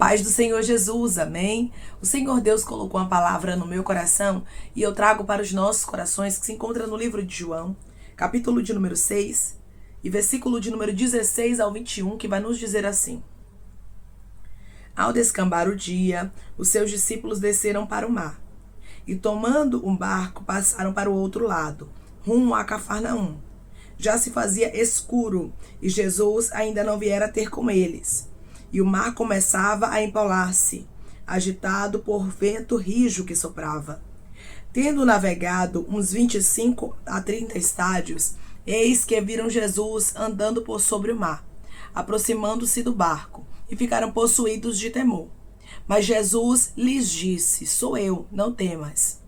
paz do Senhor Jesus, amém? O Senhor Deus colocou uma palavra no meu coração e eu trago para os nossos corações, que se encontra no livro de João, capítulo de número 6 e versículo de número 16 ao 21, que vai nos dizer assim: Ao descambar o dia, os seus discípulos desceram para o mar e, tomando um barco, passaram para o outro lado, rumo a Cafarnaum. Já se fazia escuro e Jesus ainda não viera ter com eles. E o mar começava a empolar-se, agitado por vento rijo que soprava. Tendo navegado uns 25 a 30 estádios, eis que viram Jesus andando por sobre o mar, aproximando-se do barco, e ficaram possuídos de temor. Mas Jesus lhes disse: Sou eu, não temas.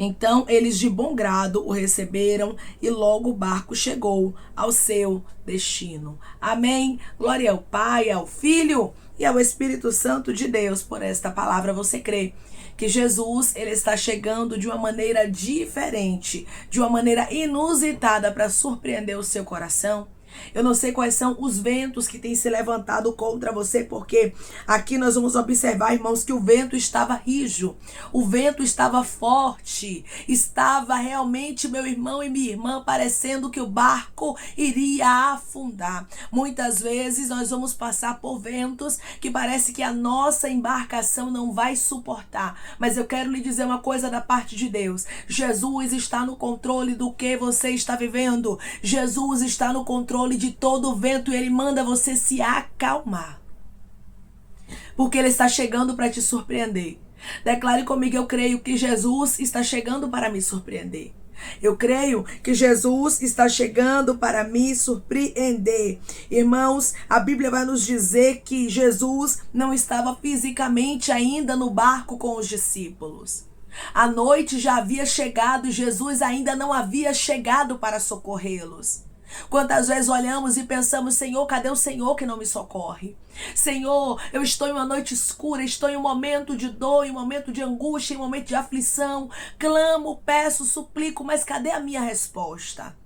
Então eles de bom grado o receberam e logo o barco chegou ao seu destino. Amém. Glória ao Pai, ao Filho e ao Espírito Santo de Deus. Por esta palavra você crê que Jesus, ele está chegando de uma maneira diferente, de uma maneira inusitada para surpreender o seu coração? Eu não sei quais são os ventos que têm se levantado contra você, porque aqui nós vamos observar, irmãos, que o vento estava rijo, o vento estava forte, estava realmente, meu irmão e minha irmã, parecendo que o barco iria afundar. Muitas vezes nós vamos passar por ventos que parece que a nossa embarcação não vai suportar, mas eu quero lhe dizer uma coisa da parte de Deus: Jesus está no controle do que você está vivendo, Jesus está no controle de todo o vento e ele manda você se acalmar, porque ele está chegando para te surpreender. Declare comigo: eu creio que Jesus está chegando para me surpreender. Eu creio que Jesus está chegando para me surpreender. Irmãos, a Bíblia vai nos dizer que Jesus não estava fisicamente ainda no barco com os discípulos. A noite já havia chegado e Jesus ainda não havia chegado para socorrê-los. Quantas vezes olhamos e pensamos: Senhor, cadê o Senhor que não me socorre? Senhor, eu estou em uma noite escura, estou em um momento de dor, em um momento de angústia, em um momento de aflição. Clamo, peço, suplico, mas cadê a minha resposta?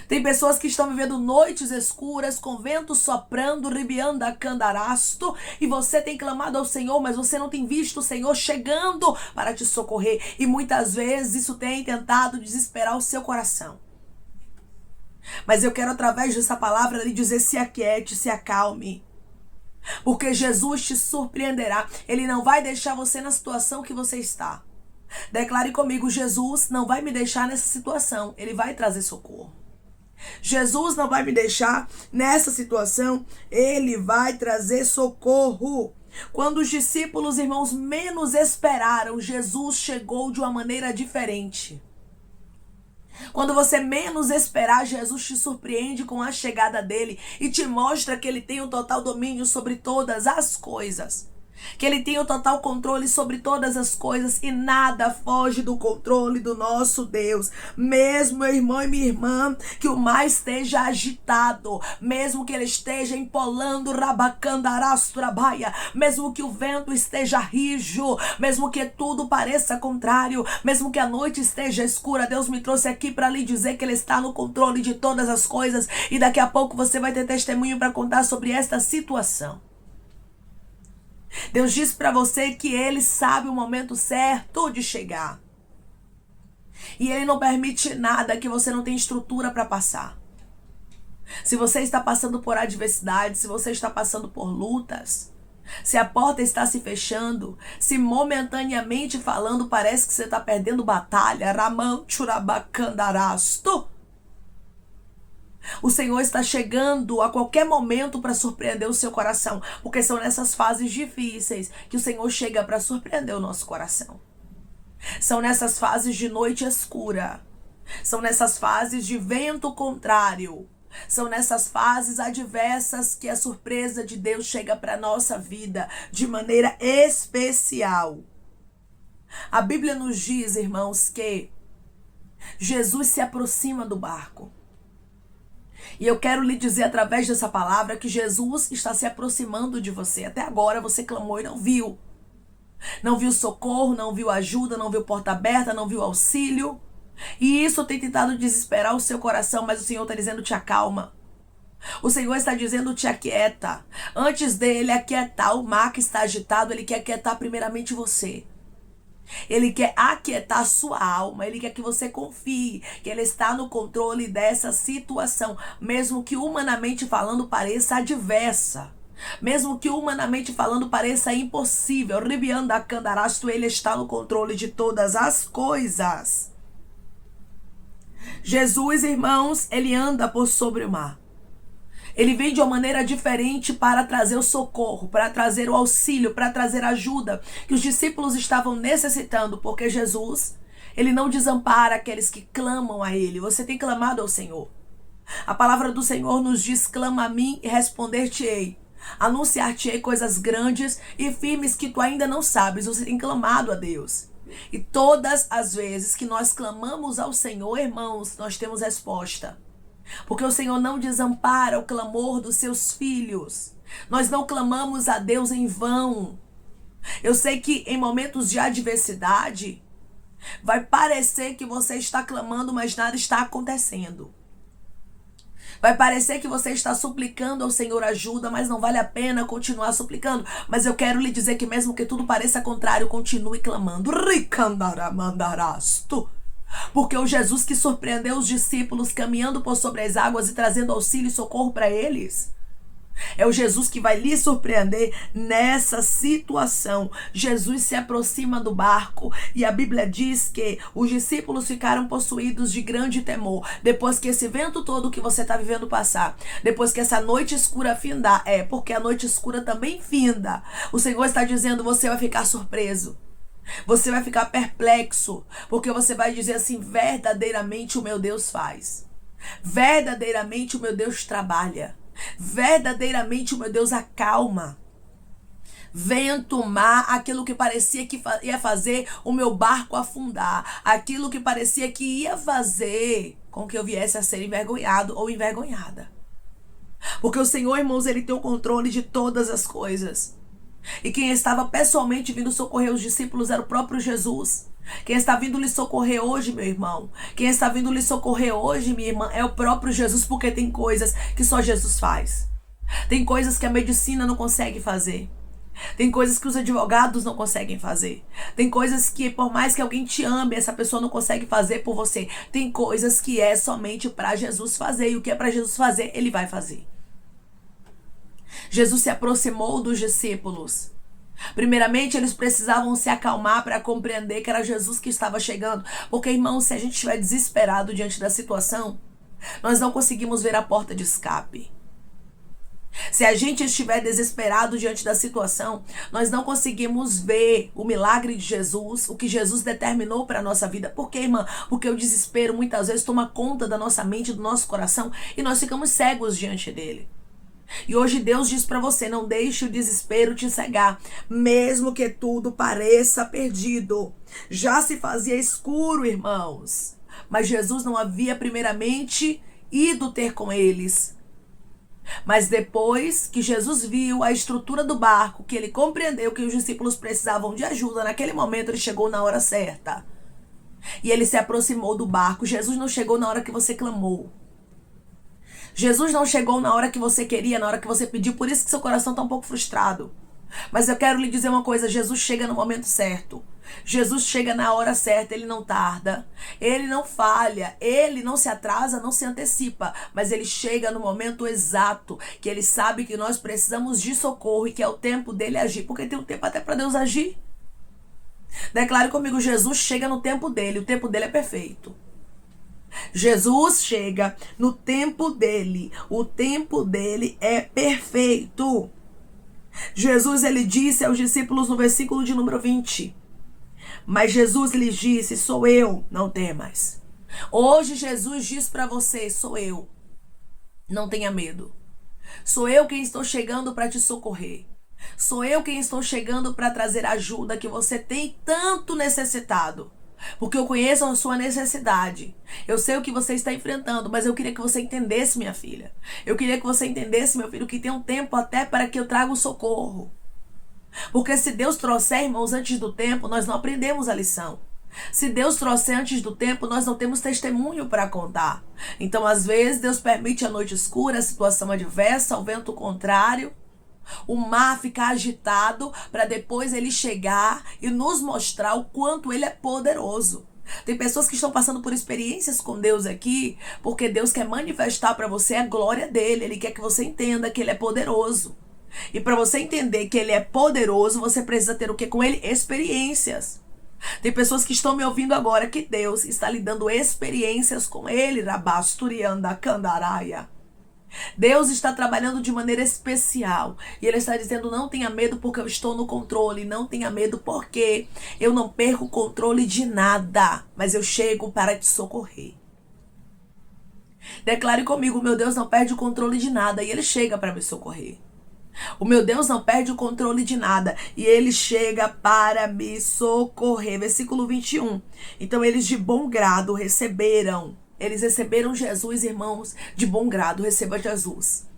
Tem pessoas que estão vivendo noites escuras, com vento soprando, ribianda candarasto, e você tem clamado ao Senhor, mas você não tem visto o Senhor chegando para te socorrer. E muitas vezes isso tem tentado desesperar o seu coração. Mas eu quero, através dessa palavra, lhe dizer: se aquiete, se acalme, porque Jesus te surpreenderá. Ele não vai deixar você na situação que você está. Declare comigo: Jesus não vai me deixar nessa situação, ele vai trazer socorro. Jesus não vai me deixar nessa situação, ele vai trazer socorro. Quando os discípulos, irmãos, menos esperaram, Jesus chegou de uma maneira diferente. Quando você menos esperar, Jesus te surpreende com a chegada dele e te mostra que ele tem o total domínio sobre todas as coisas. Que ele tem o total controle sobre todas as coisas e nada foge do controle do nosso Deus. Mesmo, meu irmão e minha irmã, que o mar esteja agitado, mesmo que ele esteja empolando, rabacandarasturabaya, mesmo que o vento esteja rijo, mesmo que tudo pareça contrário, mesmo que a noite esteja escura, Deus me trouxe aqui para lhe dizer que ele está no controle de todas as coisas, e daqui a pouco você vai ter testemunho para contar sobre esta situação. Deus diz para você que ele sabe o momento certo de chegar. E ele não permite nada que você não tenha estrutura para passar. Se você está passando por adversidade, se você está passando por lutas, se a porta está se fechando, se momentaneamente falando parece que você está perdendo batalha, ramanchurabacandarasto, o Senhor está chegando a qualquer momento para surpreender o seu coração, porque são nessas fases difíceis que o Senhor chega para surpreender o nosso coração. São nessas fases de noite escura, são nessas fases de vento contrário, são nessas fases adversas que a surpresa de Deus chega para a nossa vida de maneira especial. A Bíblia nos diz, irmãos, que Jesus se aproxima do barco. E eu quero lhe dizer através dessa palavra que Jesus está se aproximando de você. Até agora você clamou e não viu. Não viu socorro, não viu ajuda, não viu porta aberta, não viu auxílio. E isso tem tentado desesperar o seu coração, mas o Senhor está dizendo: te acalma. O Senhor está dizendo, te aquieta. Antes dele aquietar o mar que está agitado, ele quer aquietar primeiramente você. Ele quer aquietar a sua alma, ele quer que você confie que ele está no controle dessa situação, mesmo que humanamente falando pareça adversa. Mesmo que humanamente falando pareça impossível, Ribianda Candarasto, ele está no controle de todas as coisas. Jesus, irmãos, ele anda por sobre o mar. Ele vem de uma maneira diferente para trazer o socorro, para trazer o auxílio, para trazer a ajuda que os discípulos estavam necessitando, porque Jesus, ele não desampara aqueles que clamam a ele. Você tem clamado ao Senhor. A palavra do Senhor nos diz, clama a mim e responder-te-ei. Anunciar-te-ei coisas grandes e firmes que tu ainda não sabes. Você tem clamado a Deus. E todas as vezes que nós clamamos ao Senhor, irmãos, nós temos resposta. Porque o Senhor não desampara o clamor dos seus filhos. Nós não clamamos a Deus em vão. Eu sei que em momentos de adversidade, vai parecer que você está clamando, mas nada está acontecendo. Vai parecer que você está suplicando ao Senhor ajuda, mas não vale a pena continuar suplicando. Mas eu quero lhe dizer que mesmo que tudo pareça contrário, continue clamando. Porque o Jesus que surpreendeu os discípulos caminhando por sobre as águas e trazendo auxílio e socorro para eles, é o Jesus que vai lhe surpreender nessa situação. Jesus se aproxima do barco e a Bíblia diz que os discípulos ficaram possuídos de grande temor. Depois que esse vento todo que você está vivendo passar, depois que essa noite escura findar, porque a noite escura também finda. O Senhor está dizendo, você vai ficar surpreso. Você vai ficar perplexo, porque você vai dizer assim, verdadeiramente o meu Deus faz. Verdadeiramente o meu Deus trabalha. Verdadeiramente o meu Deus acalma. Vento, mar, aquilo que parecia que ia fazer o meu barco afundar, aquilo que parecia que ia fazer com que eu viesse a ser envergonhado ou envergonhada. Porque o Senhor, irmãos, ele tem o controle de todas as coisas. E quem estava pessoalmente vindo socorrer os discípulos era o próprio Jesus. Quem está vindo lhe socorrer hoje, meu irmão, quem está vindo lhe socorrer hoje, minha irmã, é o próprio Jesus, porque tem coisas que só Jesus faz. Tem coisas que a medicina não consegue fazer. Tem coisas que os advogados não conseguem fazer. Tem coisas que, por mais que alguém te ame, essa pessoa não consegue fazer por você. Tem coisas que é somente para Jesus fazer. E o que é para Jesus fazer, ele vai fazer. Jesus se aproximou dos discípulos. Primeiramente, eles precisavam se acalmar para compreender que era Jesus que estava chegando. Porque, irmão, se a gente estiver desesperado diante da situação, nós não conseguimos ver a porta de escape. Se a gente estiver desesperado diante da situação, nós não conseguimos ver o milagre de Jesus, o que Jesus determinou para a nossa vida. Por quê, irmã? Porque o desespero muitas vezes toma conta da nossa mente, do nosso coração, e nós ficamos cegos diante dele. E hoje Deus diz para você, não deixe o desespero te cegar, mesmo que tudo pareça perdido. Já se fazia escuro, irmãos, mas Jesus não havia primeiramente ido ter com eles. Mas depois que Jesus viu a estrutura do barco, que ele compreendeu que os discípulos precisavam de ajuda, naquele momento ele chegou na hora certa. E ele se aproximou do barco. Jesus não chegou na hora que você clamou. Jesus não chegou na hora que você queria, na hora que você pediu, por isso que seu coração está um pouco frustrado. Mas eu quero lhe dizer uma coisa, Jesus chega no momento certo. Jesus chega na hora certa, ele não tarda, ele não falha, ele não se atrasa, não se antecipa, mas ele chega no momento exato, que ele sabe que nós precisamos de socorro e que é o tempo dele agir, porque tem um tempo até para Deus agir. Declare comigo, Jesus chega no tempo dele, o tempo dele é perfeito. Jesus chega no tempo dele, o tempo dele é perfeito. Jesus, ele disse aos discípulos no versículo de número 20, mas Jesus lhes disse, sou eu, não temas. Hoje Jesus diz para você, sou eu, não tenha medo. Sou eu quem estou chegando para te socorrer. Sou eu quem estou chegando para trazer a ajuda que você tem tanto necessitado. Porque eu conheço a sua necessidade. Eu sei o que você está enfrentando, mas eu queria que você entendesse, minha filha. Eu queria que você entendesse, meu filho, que tem um tempo até para que eu traga o socorro. Porque se Deus trouxer, irmãos, antes do tempo, nós não aprendemos a lição. Se Deus trouxe antes do tempo, nós não temos testemunho para contar. Então, às vezes, Deus permite a noite escura, a situação adversa, o vento contrário, o mar ficar agitado, para depois ele chegar e nos mostrar o quanto ele é poderoso. Tem pessoas que estão passando por experiências com Deus aqui, porque Deus quer manifestar para você a glória dele. Ele quer que você entenda que ele é poderoso. E para você entender que ele é poderoso, você precisa ter o que com ele? Experiências. Tem pessoas que estão me ouvindo agora que Deus está lhe dando experiências com ele, Rabasturianda Candaraia. Deus está trabalhando de maneira especial. E ele está dizendo, não tenha medo porque eu estou no controle. Não tenha medo porque eu não perco o controle de nada. Mas eu chego para te socorrer. Declare comigo, meu Deus não perde o controle de nada. E ele chega para me socorrer. O meu Deus não perde o controle de nada. E ele chega para me socorrer. Versículo 21. Então eles de bom grado receberam. Eles receberam Jesus, irmãos, de bom grado. Receba Jesus.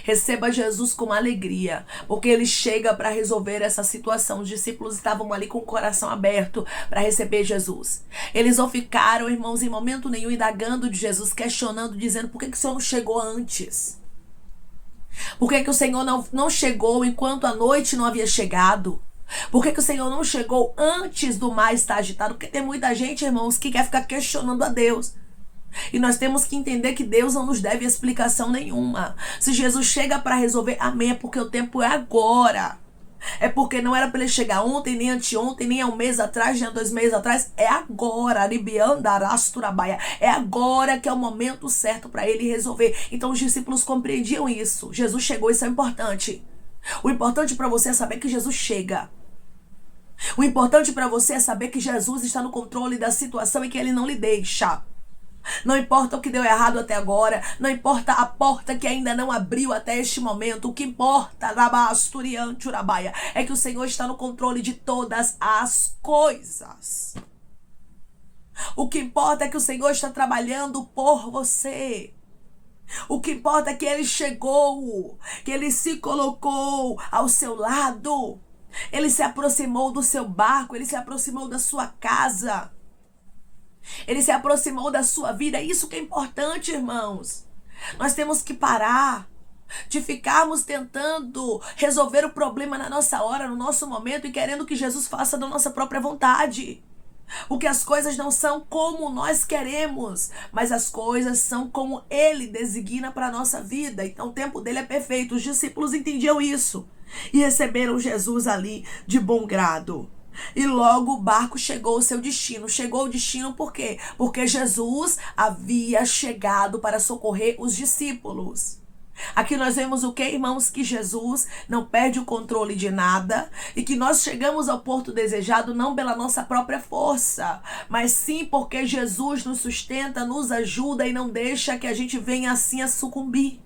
Receba Jesus com alegria, porque ele chega para resolver essa situação. Os discípulos estavam ali com o coração aberto para receber Jesus. Eles não ficaram, irmãos, em momento nenhum indagando de Jesus, questionando, dizendo, por que o Senhor não chegou antes? Por que o Senhor não chegou enquanto a noite não havia chegado? Por que o Senhor não chegou antes do mar estar agitado? Porque tem muita gente, irmãos, que quer ficar questionando a Deus. E nós temos que entender que Deus não nos deve explicação nenhuma. Se Jesus chega para resolver, amém, é porque o tempo é agora. É porque não era para ele chegar ontem, nem anteontem, nem há um mês atrás, nem há 2 meses atrás. É agora. É agora que é o momento certo para ele resolver. Então os discípulos compreendiam isso. Jesus chegou, isso é importante. O importante para você é saber que Jesus chega. O importante para você é saber que Jesus está no controle da situação e que ele não lhe deixa. Não importa o que deu errado até agora, não importa a porta que ainda não abriu até este momento, o que importa, é que o Senhor está no controle de todas as coisas. O que importa é que o Senhor está trabalhando por você. O que importa é que ele chegou, que ele se colocou ao seu lado, ele se aproximou do seu barco, ele se aproximou da sua casa. Ele se aproximou da sua vida. Isso que é importante, irmãos. Nós temos que parar de ficarmos tentando resolver o problema na nossa hora, no nosso momento, e querendo que Jesus faça da nossa própria vontade. Porque as coisas não são como nós queremos, mas as coisas são como ele designa para a nossa vida. Então o tempo dele é perfeito. Os discípulos entendiam isso e receberam Jesus ali de bom grado. E logo o barco chegou ao seu destino. Chegou ao destino por quê? Porque Jesus havia chegado para socorrer os discípulos. Aqui nós vemos o que, irmãos? Que Jesus não perde o controle de nada e que nós chegamos ao porto desejado não pela nossa própria força, mas sim porque Jesus nos sustenta, nos ajuda e não deixa que a gente venha assim a sucumbir.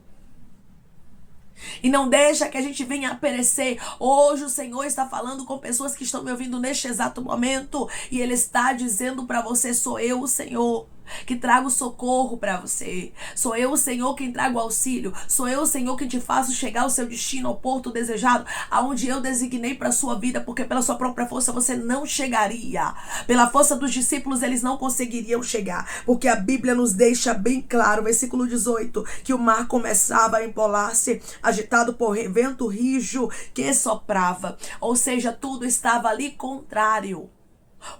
E não deixa que a gente venha a perecer. Hoje o Senhor está falando com pessoas que estão me ouvindo neste exato momento. E Ele está dizendo para você, sou eu o Senhor que trago socorro para você. Sou eu o Senhor quem trago auxílio. Sou eu o Senhor que te faço chegar ao seu destino, ao porto desejado, aonde eu designei para a sua vida, porque pela sua própria força você não chegaria. Pela força dos discípulos eles não conseguiriam chegar, porque a Bíblia nos deixa bem claro, versículo 18, que o mar começava a empolar-se, agitado por vento rijo que soprava. Ou seja, tudo estava ali contrário.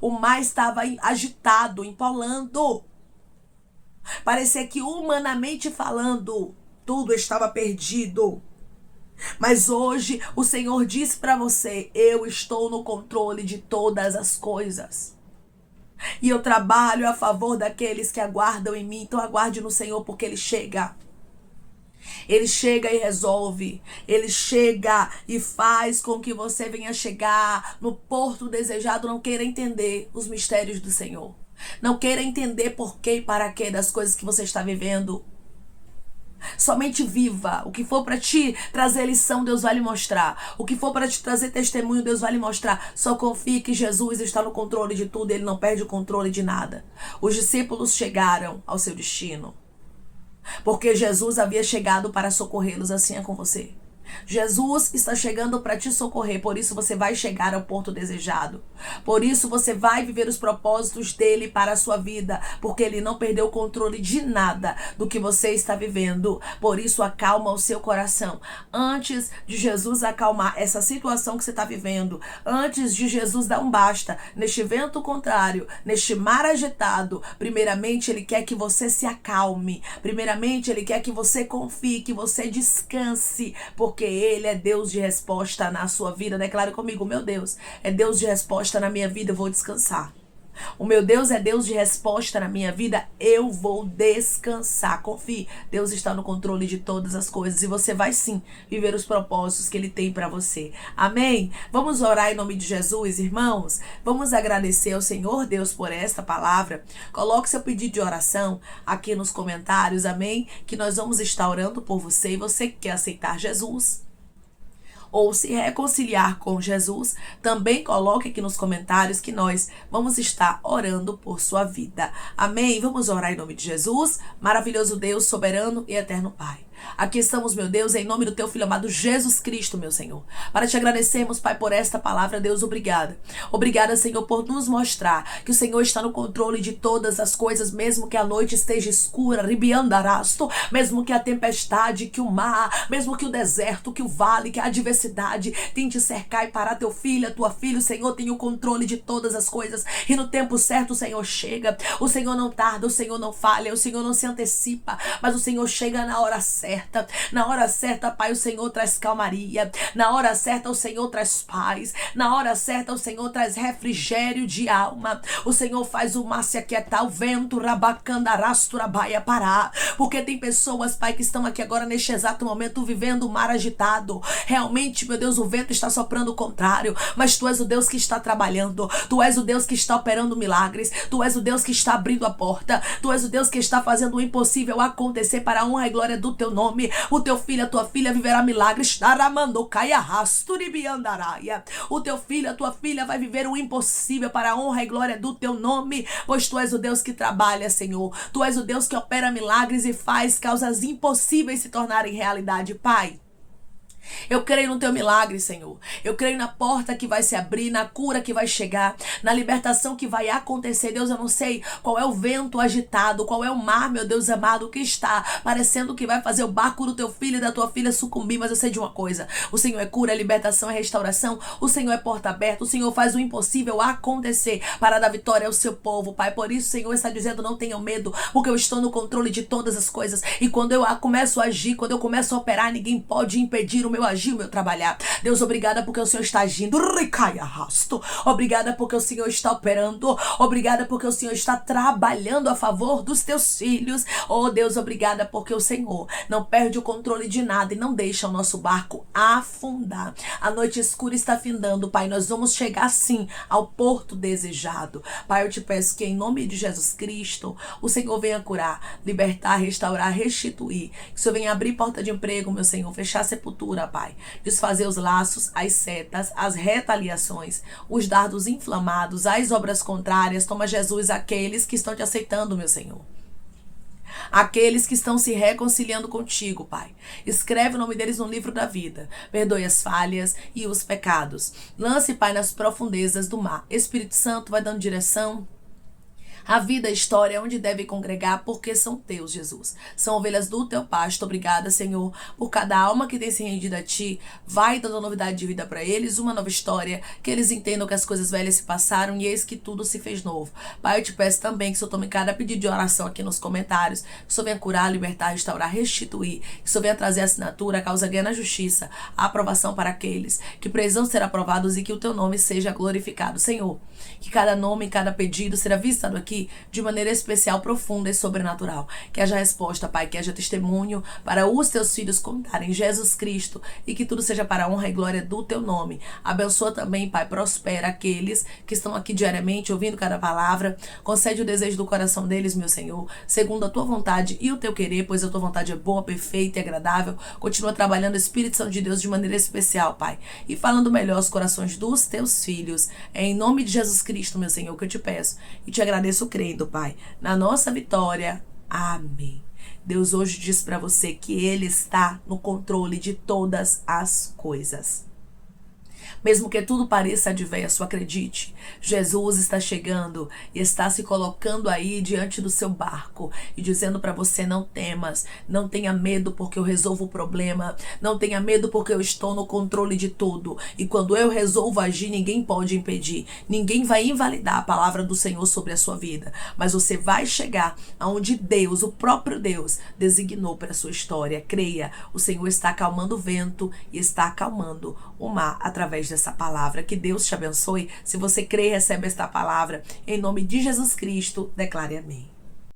O mar estava agitado, empolando. Parecia que, humanamente falando, tudo estava perdido. Mas hoje o Senhor diz para você, eu estou no controle de todas as coisas. E eu trabalho a favor daqueles que aguardam em mim. Então aguarde no Senhor, porque Ele chega. Ele chega e resolve. Ele chega e faz com que você venha chegar no porto desejado. Não queira entender os mistérios do Senhor. Não queira entender por quê e para quê das coisas que você está vivendo. Somente viva. O que for para te trazer lição, Deus vai lhe mostrar. O que for para te trazer testemunho, Deus vai lhe mostrar. Só confie que Jesus está no controle de tudo. Ele não perde o controle de nada. Os discípulos chegaram ao seu destino porque Jesus havia chegado para socorrê-los. Assim é com você. Jesus está chegando para te socorrer, por isso você vai chegar ao porto desejado. Por isso você vai viver os propósitos dele para a sua vida, porque ele não perdeu o controle de nada do que você está vivendo. Por isso acalma o seu coração. Antes de Jesus acalmar essa situação que você está vivendo, antes de Jesus dar um basta neste vento contrário, neste mar agitado, primeiramente ele quer que você se acalme. Primeiramente ele quer que você confie, que você descanse, porque ele é Deus de resposta na sua vida. Declare comigo: meu Deus é Deus de resposta na minha vida, eu vou descansar. O meu Deus é Deus de resposta na minha vida, eu vou descansar. Confie, Deus está no controle de todas as coisas e você vai sim viver os propósitos que ele tem para você. Amém? Vamos orar em nome de Jesus, irmãos? Vamos agradecer ao Senhor Deus por esta palavra. Coloque seu pedido de oração aqui nos comentários, amém? Que nós vamos estar orando por você e você que quer aceitar Jesus ou se reconciliar com Jesus, também coloque aqui nos comentários que nós vamos estar orando por sua vida. Amém? Vamos orar em nome de Jesus, maravilhoso Deus, soberano e eterno Pai. Aqui estamos, meu Deus, em nome do teu Filho amado Jesus Cristo, meu Senhor, para te agradecermos, Pai, por esta palavra. Deus, obrigada. Obrigada, Senhor, por nos mostrar que o Senhor está no controle de todas as coisas, mesmo que a noite esteja escura, ribiandarasto, mesmo que a tempestade, que o mar, mesmo que o deserto, que o vale, que a adversidade tente cercar e parar teu filho, a tua filha. O Senhor tem o controle de todas as coisas e no tempo certo o Senhor chega. O Senhor não tarda, o Senhor não falha, o Senhor não se antecipa, mas o Senhor chega na hora certa. Na hora certa, Pai, o Senhor traz calmaria. Na hora certa, o Senhor traz paz. Na hora certa, o Senhor traz refrigério de alma. O Senhor faz o mar se aquietar, o vento rabacandarasturabaia parar. Porque tem pessoas, Pai, que estão aqui agora neste exato momento vivendo o mar agitado. Realmente, meu Deus, o vento está soprando o contrário, mas Tu és o Deus que está trabalhando. Tu és o Deus que está operando milagres. Tu és o Deus que está abrindo a porta. Tu és o Deus que está fazendo o impossível acontecer para a honra e glória do Teu nome. O teu filho, a tua filha viverá milagres. O teu filho, a tua filha vai viver o impossível para a honra e glória do teu nome, pois Tu és o Deus que trabalha, Senhor. Tu és o Deus que opera milagres e faz causas impossíveis se tornarem realidade, Pai. Eu creio no teu milagre, Senhor. Eu creio na porta que vai se abrir, na cura que vai chegar, na libertação que vai acontecer. Deus, eu não sei qual é o vento agitado, qual é o mar, meu Deus amado, que está parecendo que vai fazer o barco do teu filho e da tua filha sucumbir, mas eu sei de uma coisa: o Senhor é cura, é libertação, é restauração. O Senhor é porta aberta. O Senhor faz o impossível acontecer para dar vitória ao seu povo, Pai. Por isso, o Senhor está dizendo: não tenham medo, porque eu estou no controle de todas as coisas. E quando eu começo a agir, quando eu começo a operar, ninguém pode impedir o meu agir, o meu trabalhar. Deus, obrigada porque o Senhor está agindo. Obrigada porque o Senhor está operando. Obrigada porque o Senhor está trabalhando a favor dos teus filhos. Oh Deus, obrigada porque o Senhor não perde o controle de nada e não deixa o nosso barco afundar. A noite escura está findando, Pai. Nós vamos chegar sim ao porto desejado. Pai, eu te peço que em nome de Jesus Cristo o Senhor venha curar, libertar, restaurar, restituir. Que o Senhor venha abrir porta de emprego, meu Senhor, fechar a sepultura, Pai. Desfazer os laços, as setas, as retaliações, os dardos inflamados, as obras contrárias. Toma, Jesus, aqueles que estão te aceitando, meu Senhor. Aqueles que estão se reconciliando contigo, Pai. Escreve o nome deles no livro da vida. Perdoe as falhas e os pecados. Lance, Pai, nas profundezas do mar. Espírito Santo vai dando direção. A vida, a história, onde deve congregar, porque são teus, Jesus. São ovelhas do teu pasto. Obrigada, Senhor, por cada alma que tem se rendido a ti. Vai dando novidade de vida para eles, uma nova história, que eles entendam que as coisas velhas se passaram e eis que tudo se fez novo. Pai, eu te peço também que o Senhor tome cada pedido de oração aqui nos comentários, que o Senhor venha curar, libertar, restaurar, restituir, que o Senhor venha trazer a assinatura, a causa ganha na justiça, a aprovação para aqueles que precisam ser aprovados e que o teu nome seja glorificado. Senhor, que cada nome, cada pedido será visitado aqui de maneira especial, profunda e sobrenatural. Que haja resposta, Pai, que haja testemunho para os teus filhos contarem Jesus Cristo e que tudo seja para a honra e glória do teu nome. Abençoa também, Pai, prospera aqueles que estão aqui diariamente ouvindo cada palavra. Concede o desejo do coração deles, meu Senhor, segundo a tua vontade e o teu querer, pois a tua vontade é boa, perfeita e agradável. Continua trabalhando o Espírito Santo de Deus de maneira especial, Pai, e falando melhor os corações dos teus filhos. É em nome de Jesus Cristo, meu Senhor, que eu te peço e te agradeço crendo, Pai, na nossa vitória. Amém. Deus hoje diz para você que Ele está no controle de todas as coisas. Mesmo que tudo pareça adverso, acredite, Jesus está chegando e está se colocando aí diante do seu barco e dizendo para você: não temas, não tenha medo porque eu resolvo o problema, não tenha medo porque eu estou no controle de tudo. E quando eu resolvo agir, ninguém pode impedir, ninguém vai invalidar a palavra do Senhor sobre a sua vida, mas você vai chegar aonde Deus, o próprio Deus, designou para a sua história. Creia, o Senhor está acalmando o vento e está acalmando o mar através dessa palavra. Que Deus te abençoe. Se você crê e recebe esta palavra, em nome de Jesus Cristo, declare amém.